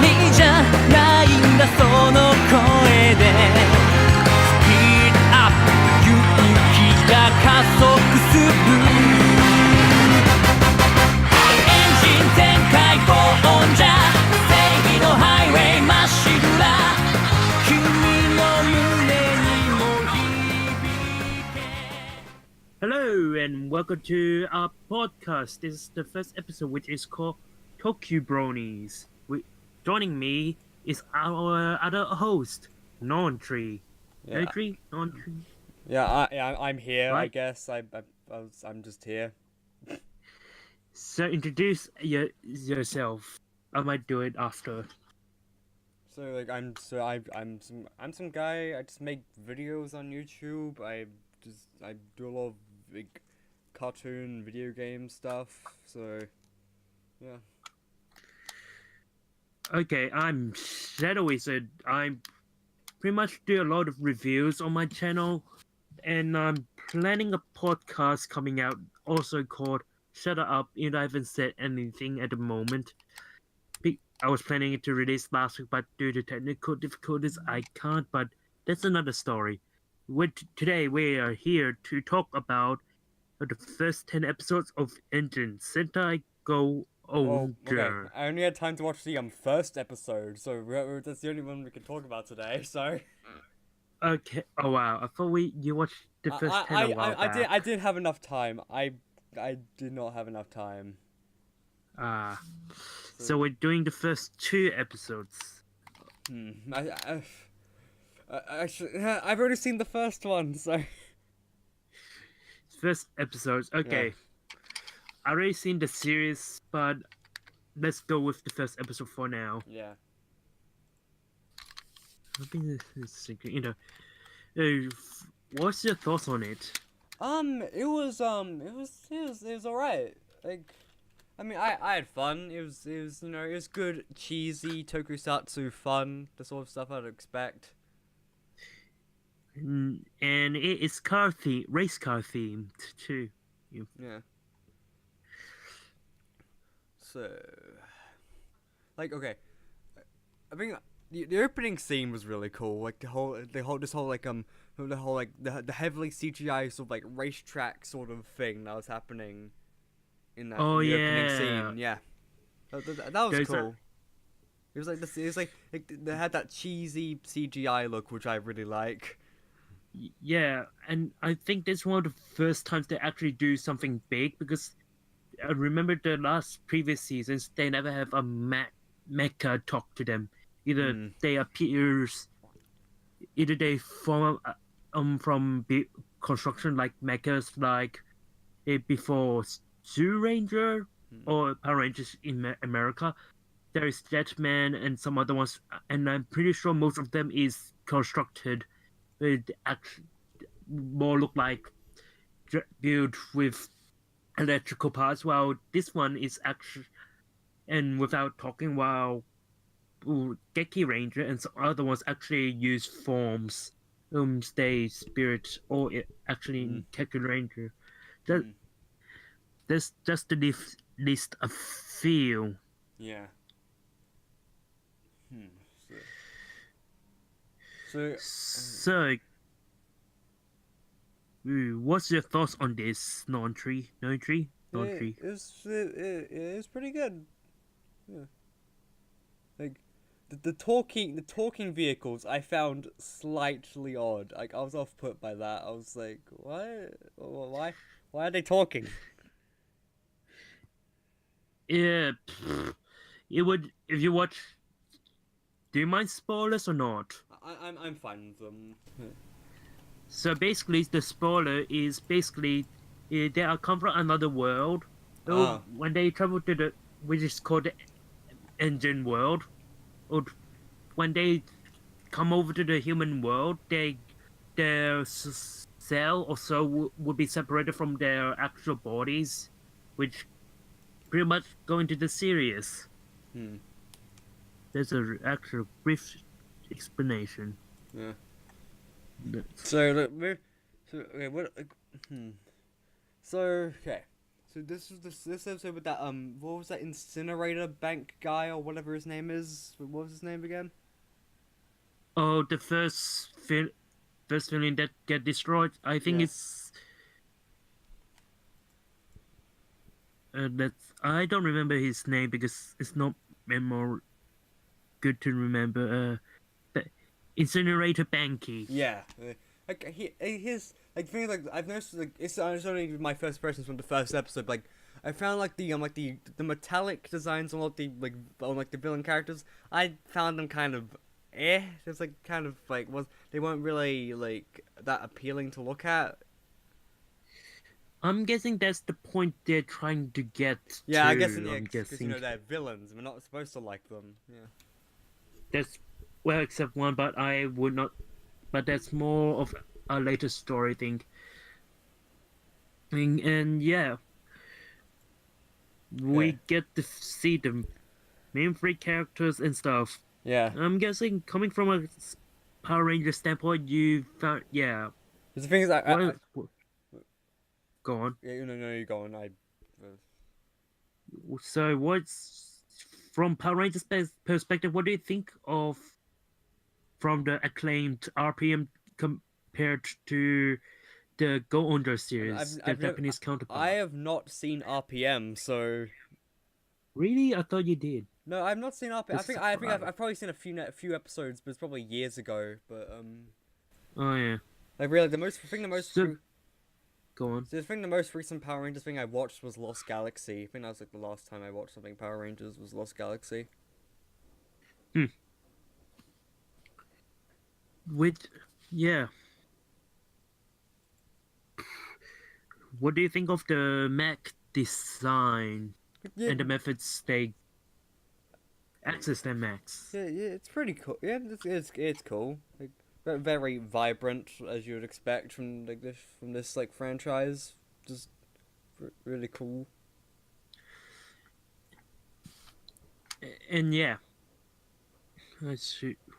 人じゃないんだその声でスピードアップ勇気が加速するエンジン全開ゴーオンじゃ正義のハイウェイまっしぐら君の胸にも響け Hello and welcome to our podcast. This is the first episode, which is called TokuBronies. Joining me is our other host, Non-Tree. Yeah. Non-Tree? Non-Tree? I'm here. Right. I guess I'm just here. So introduce yourself. I might do it after. So I'm some guy. I just make videos on YouTube. I do a lot of cartoon video game stuff. So yeah. Okay, I'm Shadow Wizard. I pretty much do a lot of reviews on my channel, and I'm planning a podcast coming out also called Shut Up. I haven't said anything at the moment. I was planning it to release last week, but due to technical difficulties, I can't. But that's another story. Today we are here to talk about the first 10 episodes of Engine Sentai Go-onger. Okay. I only had time to watch the first episode, so that's the only one we can talk about today. So. Okay. Oh wow! I thought you watched the first 10 a while back. I didn't have enough time. I did not have enough time. So we're doing the first 2 episodes. Actually, I've already seen the first one, so. First episodes. Okay. Yeah. I already seen the series, but let's go with the first episode for now. Yeah. I think this is, what's your thoughts on it? It was alright. Like, I mean, I had fun. It was good, cheesy Tokusatsu fun, the sort of stuff I'd expect. And it's race car themed too. Yeah. So, like, okay, I think the opening scene was really cool. Like the whole heavily CGI sort of like racetrack sort of thing that was happening in that opening scene. Yeah, that was cool. It was like this. It was like they had that cheesy CGI look, which I really like. Yeah, and I think this is one of the first times they actually do something big, because I remember the previous seasons, they never have a mecha talk to them. Either they form from construction like mechas, like before Zoo Ranger or Power Rangers in America. There is Jetman and some other ones, and I'm pretty sure most of them is constructed. It actually more look like built with electrical parts, while this one is actually, and without talking, while Geki Ranger and some other ones actually use forms, stay spirit, or actually Geki Ranger. That's just the least a feel. Yeah. So, what's your thoughts on this, Non-Tree? Non-Tree? Non-Tree? It was pretty good. Yeah. Like the talking vehicles I found slightly odd. Like I was off put by that. I was like, what? Why are they talking? Yeah, it would if you watch. Do you mind spoilers or not? I'm fine with them. So basically, the spoiler is basically they are come from another world. So when they travel to which is called the Engine world, or when they come over to the human world, their cell or so would be separated from their actual bodies, which pretty much go into the series. There's an actual brief explanation. Yeah. So So this episode with that what was that incinerator bank guy or whatever his name is? What was his name again? Oh, the first villain that get destroyed. I think Yeah. it's that's I don't remember his name because it's not more good to remember. The incinerator Banky. Yeah. Like his like things like I've noticed like it's only my first impressions from the first episode. Like I found like the metallic designs on like the villain characters. I found them kind of It's like kind of like they weren't really like that appealing to look at. I'm guessing that's the point they're trying to get Yeah, to. I guess I'm because guessing they're villains. We're not supposed to like them. Yeah. that's well, except one, but I would not. But that's more of a later story thing. And yeah, we Okay. get to see the main three characters and stuff. Yeah. I'm guessing coming from a Power Ranger standpoint, you found The thing is, what, go on. yeah, no, you go on. So what's from Power Rangers perspective? What do you think of from the acclaimed RPM compared to the go-onger series, the Japanese counterpart? I have not seen RPM, so Really, I thought you did. no, I've not seen RPM. That's I think I've surprising. probably seen a few episodes, but it's probably years ago. But Oh yeah, like really, the go on. most recent Power Rangers thing I watched was Lost Galaxy. I think that was like the last time I watched something Power Rangers was Lost Galaxy. With yeah, what do you think of the mech design Yeah, and the methods they access their mechs? yeah, it's pretty cool. Yeah, it's cool. Like very vibrant as you would expect from this like franchise. Just really cool. And yeah,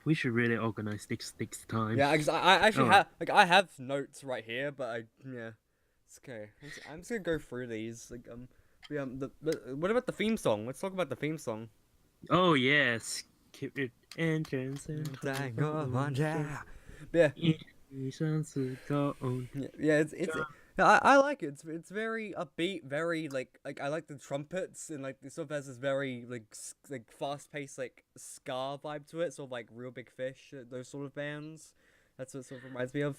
we should really organize next time. Yeah, I actually Alright. I have notes right here, but yeah, it's okay. I'm just gonna go through these. Yeah, what about the theme song? Let's talk about the theme song. Oh yes, keep it entrance and Yeah, go. yeah, yeah, I like it. It's very upbeat, very like I like the trumpets and like it sort of has this very like fast paced like ska vibe to it, sort of like Real Big Fish, those sort of bands. That's what it sort of reminds me of.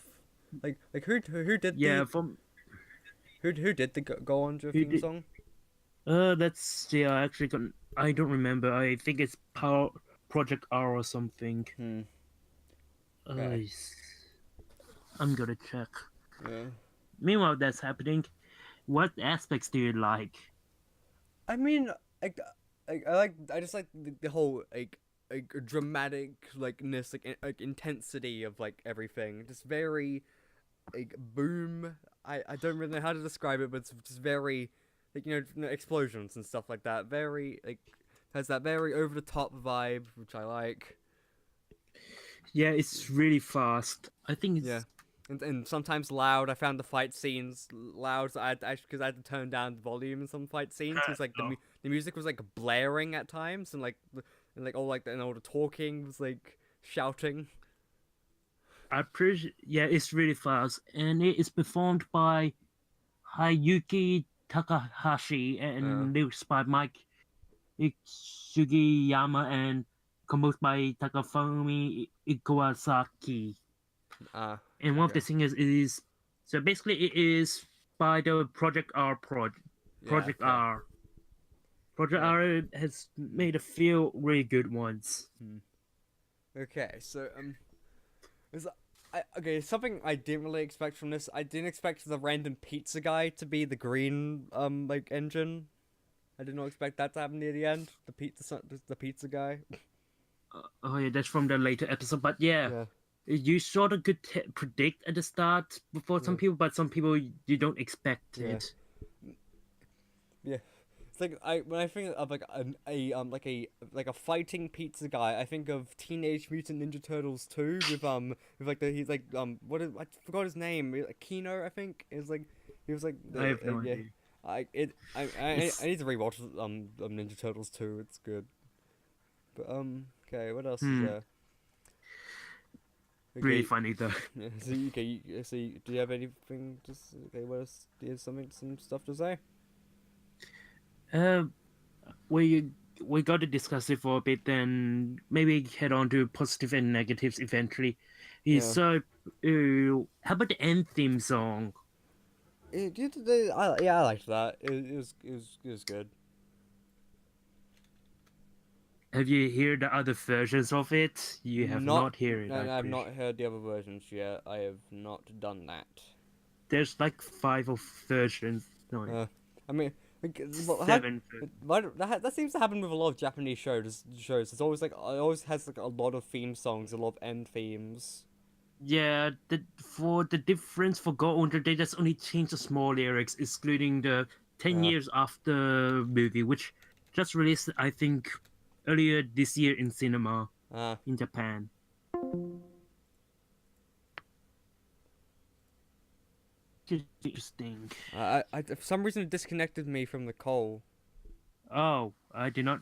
Like who did Yeah, the from who did the go-onger Who theme did- song? that's I actually I don't remember. I think it's Power Project R or something. Okay. Yes. I'm gonna check. Yeah. Meanwhile, that's happening. What aspects do you like? I mean, I just like the whole like dramatic likeness like intensity of like everything. Just very like boom. I don't really know how to describe it, but it's just very like explosions and stuff like that. Very like has that very over the top vibe, which I like. Yeah, it's really fast. I think it's Yeah. And sometimes loud. I found the fight scenes loud, so because I had to turn down the volume in some fight scenes. Because like the music was like blaring at times, and all the talking was like shouting. I appreciate. Yeah, it's really fast, and it is performed by Hayuki Takahashi and lyrics by Mike Sugiyama and composed by Takafumi Iwasaki. And one of the singers is so basically it is by the Project R Project okay. R. Project R has made a few really good ones. Okay, so something I didn't really expect from this. I didn't expect the random pizza guy to be the green like engine. I did not expect that to happen near the end. The pizza guy. Oh yeah, that's from the later episode. But yeah. You sort of could predict at the start before some people, but some people you don't expect it. Yeah, it's like when I think of like a fighting pizza guy, I think of Teenage Mutant Ninja Turtles 2 with like he's like I forgot his name, Kino I think is like he was like I have no idea. I need to rewatch Ninja Turtles 2. It's good. But okay, what else is there? Really Okay, funny though. yeah, do you have anything? Okay, what else? Do you have some stuff to say? Uh, we we got to discuss it for a bit, then maybe head on to positive and negatives eventually. Yeah. So, how about the end theme song? Yeah, I liked that. It was good. Have you heard the other versions of it? You have not heard it, No, I'm I've pretty not sure. heard the other versions yet. I have not done that. There's like five of versions. No, I mean, like, seven. that seems to happen with a lot of Japanese shows. It's always like it always has like a lot of theme songs, a lot of end themes. Yeah, for the difference for go-onger, they just only changed the small lyrics, excluding the 10 Uh, years after movie, which just released, I think, earlier this year in cinema uh, in Japan. Interesting. for some reason it disconnected me from the call. Oh, I did not.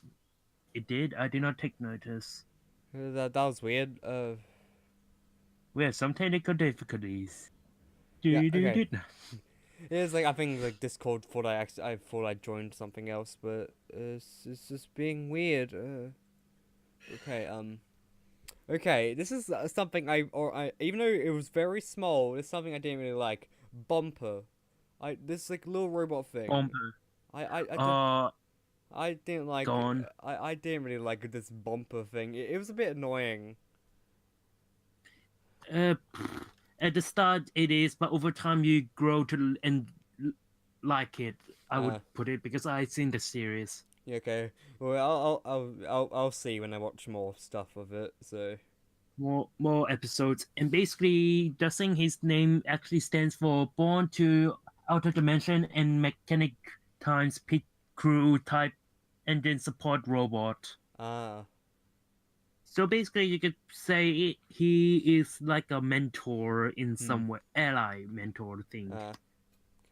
It did. I did not take notice. That was weird. We have some technical difficulties. Yeah, Do do okay. do. It's like I think like Discord thought I thought I joined something else, but it's just being weird. Okay, okay. This is something I even though it was very small, it's something I didn't really like. Bumper, this like little robot thing. Bumper. I Uh, I didn't like. gone. I didn't really like this bumper thing. It was a bit annoying. Uh, at the start it is, but over time you grow to and like it. I would Uh, put it because I've seen the series. yeah, okay. Well, I'll see when I watch more stuff of it. So. More episodes, and basically, the thing his name actually stands for Born to Outer Dimension and Mechanic Times Pit Crew Type Engine Support Robot. Ah. So basically, you could say he is like a mentor in Hmm. some way, ally mentor thing,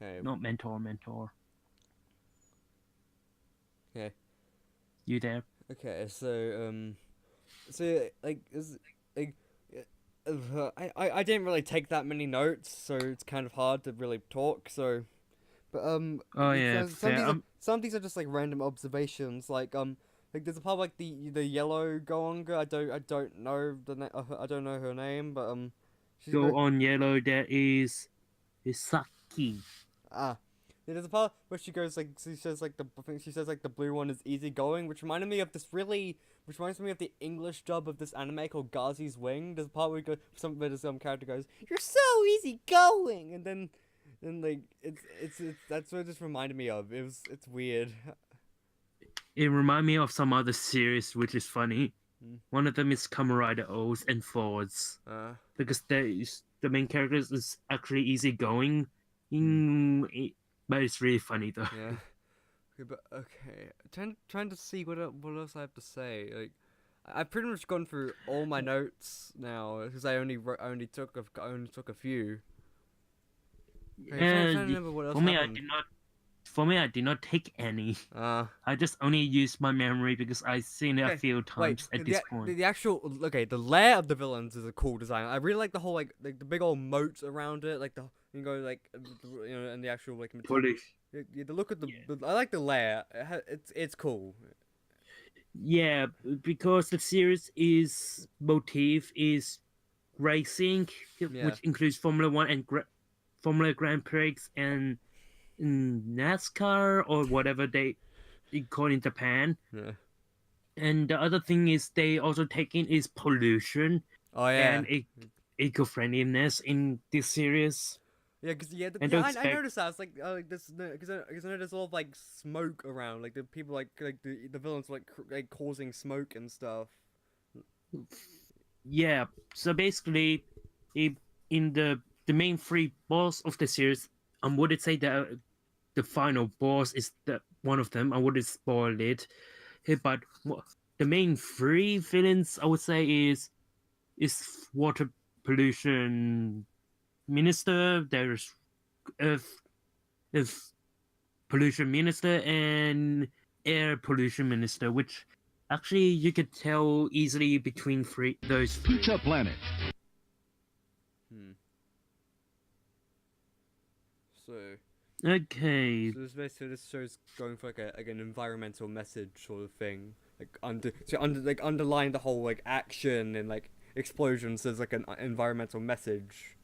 Okay. not mentor. Okay. You there? Okay. So like is like. I didn't really take that many notes, so it's kind of hard to really talk. So, but Oh yeah, fair. some of these are just like random observations. Like there's a part like the yellow go-onger. I don't know I don't know her name, but she's Go very on yellow. There is Saki. ah. Yeah, there's a part where she goes like she says like I think she says like the blue one is easygoing, which reminds me of the English dub of this anime called Gazi's Wing. There's a part where some character goes, "You're so easygoing," and then like it's that's what it just reminded me of. It's weird. It reminded me of some other series, which is funny. Hmm. One of them is Kamen Rider O's and Fords, because the main character is actually easygoing, but it's really funny though. Yeah. Okay, but okay. Trying to see what else I have to say. Like, I've pretty much gone through all my notes now because I only took a few. Okay, trying to And remember what else for me, happened. I did not take any. Uh, I just only used my memory because I've seen it a okay, few wait. times at this point. The actual the lair of the villains is a cool design. I really like the whole like the big old moat around it, like and the actual like Polish. the look of Yeah. I like the lair. It's cool. Yeah, because the series is motif is racing, Yeah. which includes Formula One and Formula Grand Prix and NASCAR or whatever they call in Japan. Yeah. And the other thing is they also take in is pollution Oh yeah. and eco-friendliness in this series. Yeah, cause And I noticed that. It's like this because I know there's a lot of like smoke around, like the people like the villains like causing smoke and stuff. Yeah, so basically, in the main three boss of the series, I wouldn't say the final boss is one of them. I wouldn't spoil it, but the main three villains I would say is water pollution minister. There's earth pollution minister and air pollution minister, which actually you could tell easily between those three. Pizza Planet. So Okay. so this show's going for like an environmental message sort of thing, like underlying the whole like action and like explosions. There's like an environmental message.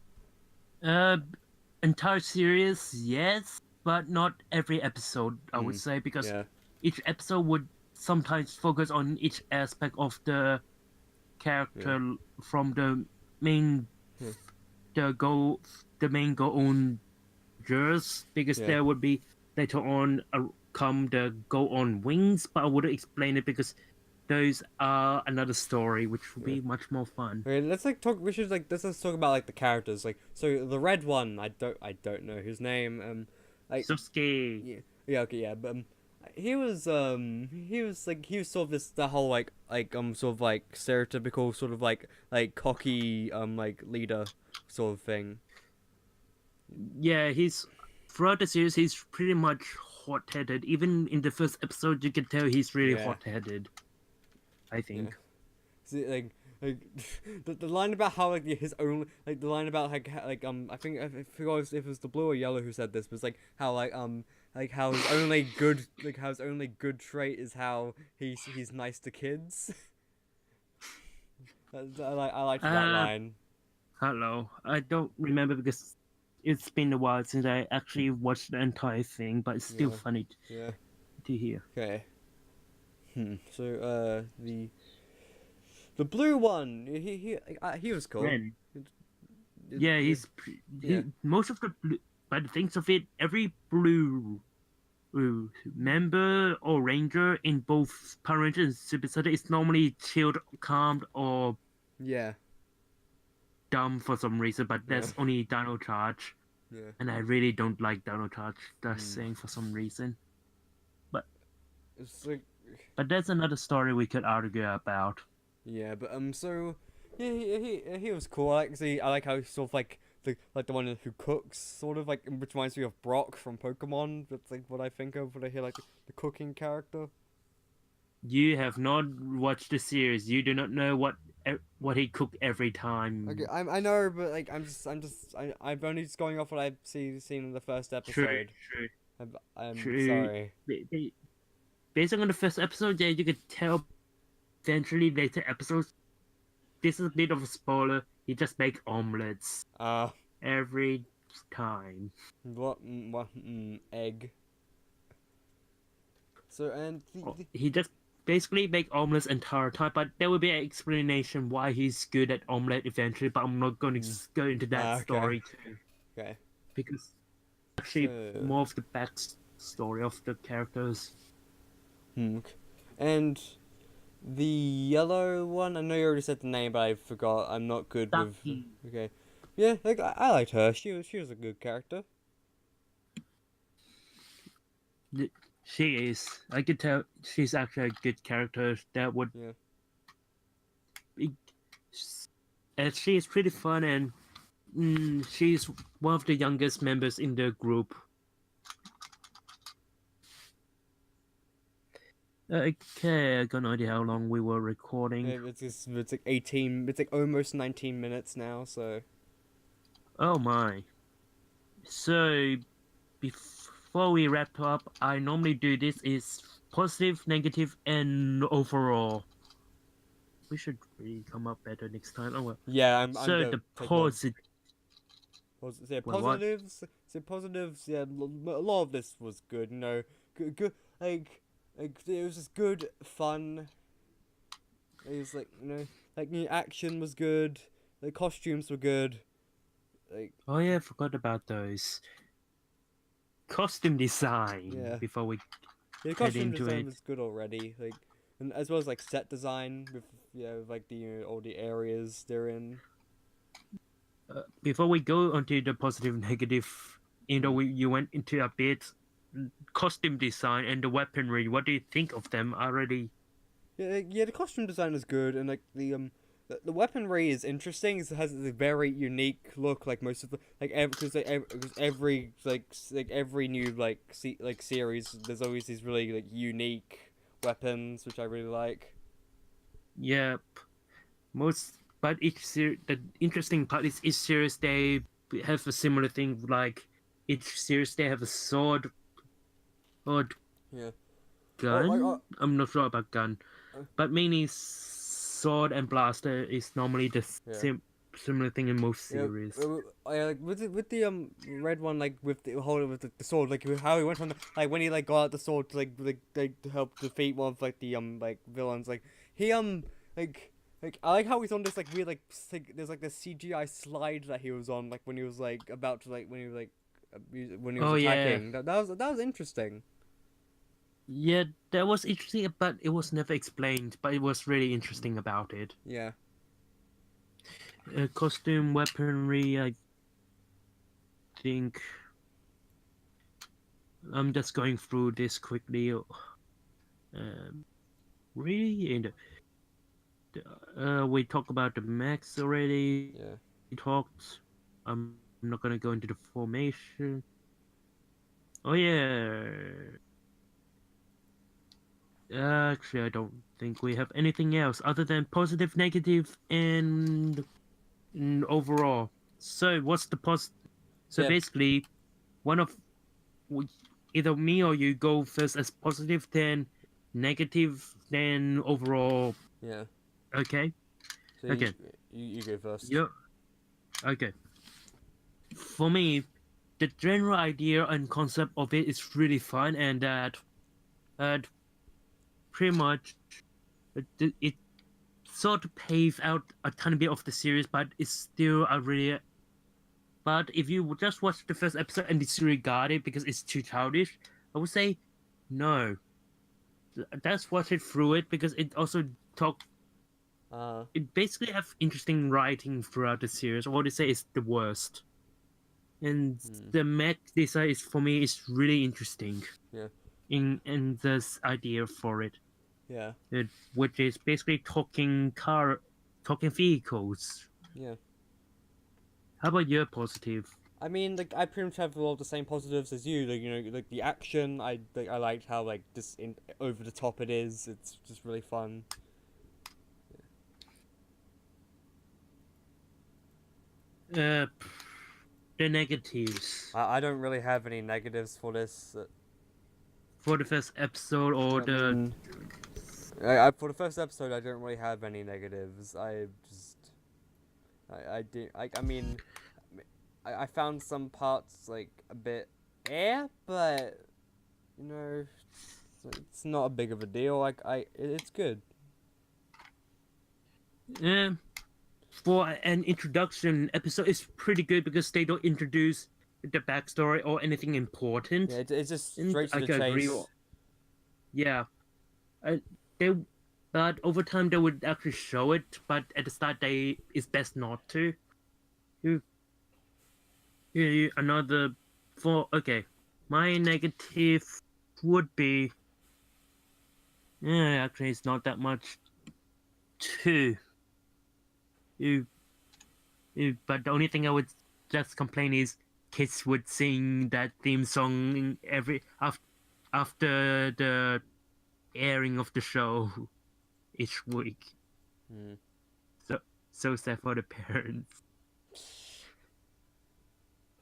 Entire series, yes, but not every episode, I would say, because Yeah. each episode would sometimes focus on each aspect of the character from the main the main go-ongers, because there would be later on come the go-on wings, but I wouldn't explain it because those are another story, which would be much more fun. Okay, let's talk. We should let's talk about like the characters. Like, so the red one, I don't know his name. Like Susuke. Yeah, okay, yeah, but he was sort of the whole sort of like stereotypical sort of like cocky like leader sort of thing. Yeah, throughout the series he's pretty much hot-headed. Even in the first episode, you can tell he's really hot-headed, I think. See, like the line about how like his own the line about I think I forgot if it was the blue or yellow who said this, was like how how his only good trait is how he's nice to kids. I liked that line. Hello, I don't remember because it's been a while since I actually watched the entire thing, but it's still funny to hear. Okay. So the blue one, he was cool. Ren. Yeah, most of the blue. By the things of it, every blue member or ranger in both Power Rangers and Super Sentai is normally chilled, calmed, or dumb for some reason. But that's only Dino Charge, and I really don't like Dino Charge. That's saying for some reason, but it's like. But that's another story we could argue about. Yeah, but so yeah, he was cool. I like how he's sort of like the one who cooks, sort of like, which reminds me of Brock from Pokemon. That's like what I think of when I hear like the cooking character. You have not watched the series. You do not know what he cooked every time. Okay, I know, but like I'm only just going off what I've seen in the first episode. True. I'm True. sorry. Based on the first episode, yeah, you could tell eventually later episodes. This is a bit of a spoiler. He just makes omelets. Every time. What egg? So and he just basically make omelets entire time, but there will be an explanation why he's good at omelet eventually. But I'm not going to go into that story too. Okay. Because actually more of the backstory of the characters. And the yellow one, I know you already said the name, but I forgot. I'm not good Ducky. with. Okay, yeah, like I liked her. She was a good character. She is. I could tell she's actually a good character. That would. And she is pretty fun, and she's one of the youngest members in the group. Okay, I got no idea how long we were recording. Yeah, it's like 18. It's like almost 19 minutes now. So. Oh my. So, before we wrap up, I normally do this is positive, negative, and overall. We should really come up better next time. Oh well. Yeah, So the positive. Positives. So positives. Yeah, a lot of this was good. You know, good. Like it was just good fun. It was like the action was good. The costumes were good. Like. Oh yeah, I forgot about those. Costume design. Yeah. Before we the head costume into design it. was good already. Like, and as well as like set design with with like the all the areas they're in. Before we go onto the positive and negative, you went into a bit costume design and the weaponry. What do you think of them already? Yeah, the costume design is good, and like the the weaponry is interesting. It has a very unique look. Like most of the because every new series, there's always these really like unique weapons, which I really like. Yep. But the interesting part is each series they have a similar thing. Like each series they have a sword or Yeah. gun. I'm not sure about gun, Uh, but mainly sword and blaster is normally the yeah. similar thing in most Yeah, series. like with the red one, like with the whole with the sword, like how he went from when he like got out the sword to to help defeat one of like the villains, like he I like how he's on this like weird there's like this CGI slide that he was on, like when he was like about to when he was like when he was Oh yeah, attacking. That was interesting. yeah, that was interesting, but it was never explained. But it was really interesting about it. Yeah. Costume, weaponry, I think I'm just going through this quickly. Really, we talked about the max already. Yeah. We talked. I'm not gonna go into the formation. Oh yeah. Actually, I don't think we have anything else other than positive, negative, and overall. So what's the So Yeah. basically, one of either me or you go first as positive, then negative, then overall. Yeah. Okay. So Okay. you go first. Yeah. Okay. For me, the general idea and concept of it is really fun, and that, pretty much, it sort of paved out a tiny bit of the series, but it's still a really. But if you just watch the first episode and disregard it because it's too childish, I would say no. Just watch it through it because it also It basically have interesting writing throughout the series. What they say is the worst, and the mech design is for me is really interesting. Yeah. In this idea for it. Yeah. Which is basically talking vehicles. Yeah. How about your positive? I mean, like I pretty much have all the same positives as you. Like like the action. I liked how over the top it is. It's just really fun. The negatives I don't really have any negatives for this. for the first episode or For the first episode, I don't really have any negatives. I mean, I found some parts like a bit but it's not a big of a deal. It's good. For an introduction episode, it's pretty good because they don't introduce the backstory or anything important. Yeah, it's just straight to the chase. Yeah, but over time they would actually show it. But at the start, it's best not to. Another my negative would be. Yeah, actually, it's not that much. Two. But the only thing I would just complain is kids would sing that theme song after the airing of the show each week. So sad for the parents.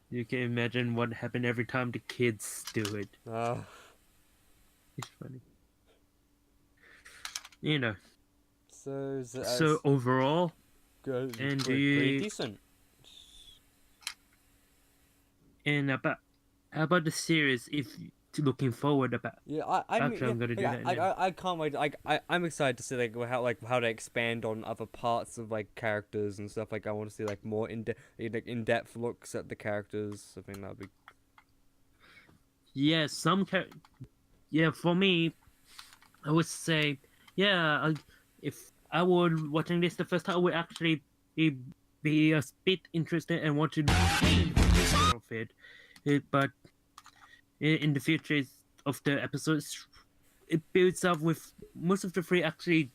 You can imagine what happened every time the kids do it. It's funny. So overall, good, and pretty decent. And how about the series? If looking forward about. Yeah, I'm gonna do that. I can't wait. I'm excited to see how they expand on other parts of characters and stuff. I want to see more in depth looks at the characters. I think that'd be. Yeah, Yeah, for me, I would say, yeah. If I were watching this the first time, I would actually be a bit interested and want to know of it. But in the future of the episodes, it builds up with most of the three actually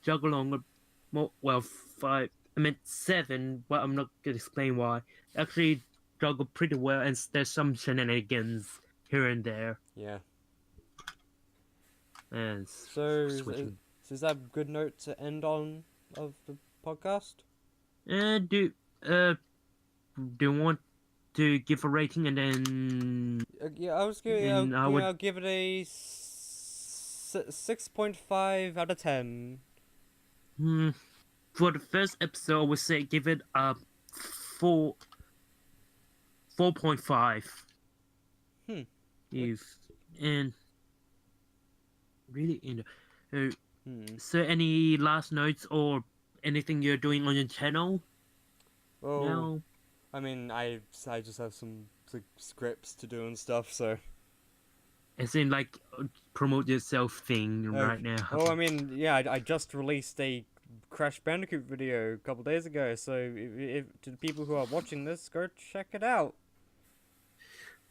juggle on well, 5. I meant 7, but I'm not gonna explain why. Actually, juggle pretty well, and there's some shenanigans here and there. Yeah. And So switching. is that a good note to end on of the podcast? Do uh do you want to give a rating and then Yeah, I was giving. and I would I'll give it a 6.5 out of 10. for the first episode I would say give it a 4.5. Hmm. If and really Hmm. so any last notes or anything you're doing on your channel Well, now? I mean, I just have some like, scripts to do and stuff, so. As in like promote yourself thing right now. Oh, I mean, yeah, I just released a Crash Bandicoot video a couple days ago, so if to the people who are watching this, go check it out.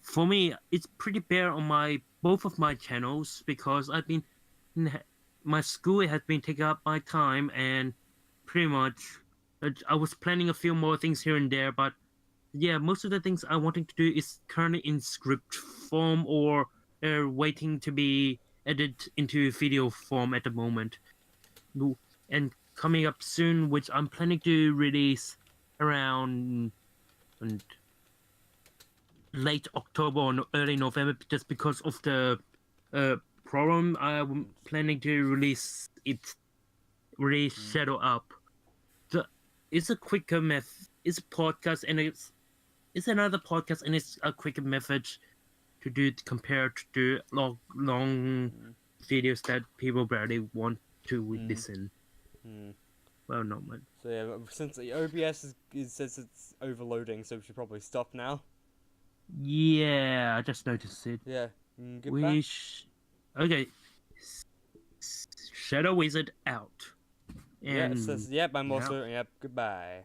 For me, it's pretty bare on both of my channels because my school has been taking up my time and pretty much I was planning a few more things here and there, but yeah, most of the things I wanting to do is currently in script form or waiting to be edited into video form at the moment. And coming up soon, which I'm planning to release around late October or early November, just because of the problem. I'm planning to release it Shadow Up. It's a quicker method. It's a podcast, and it's another podcast, and it's a quicker method to do it compared to long videos that people barely want to listen. Well, not much. So yeah, since the OBS says it's overloading, so we should probably stop now. Yeah, I just noticed it. Yeah. Goodbye. Okay. Shadow Wizard out. Yeah, it And says, yep, I'm also, yep, goodbye.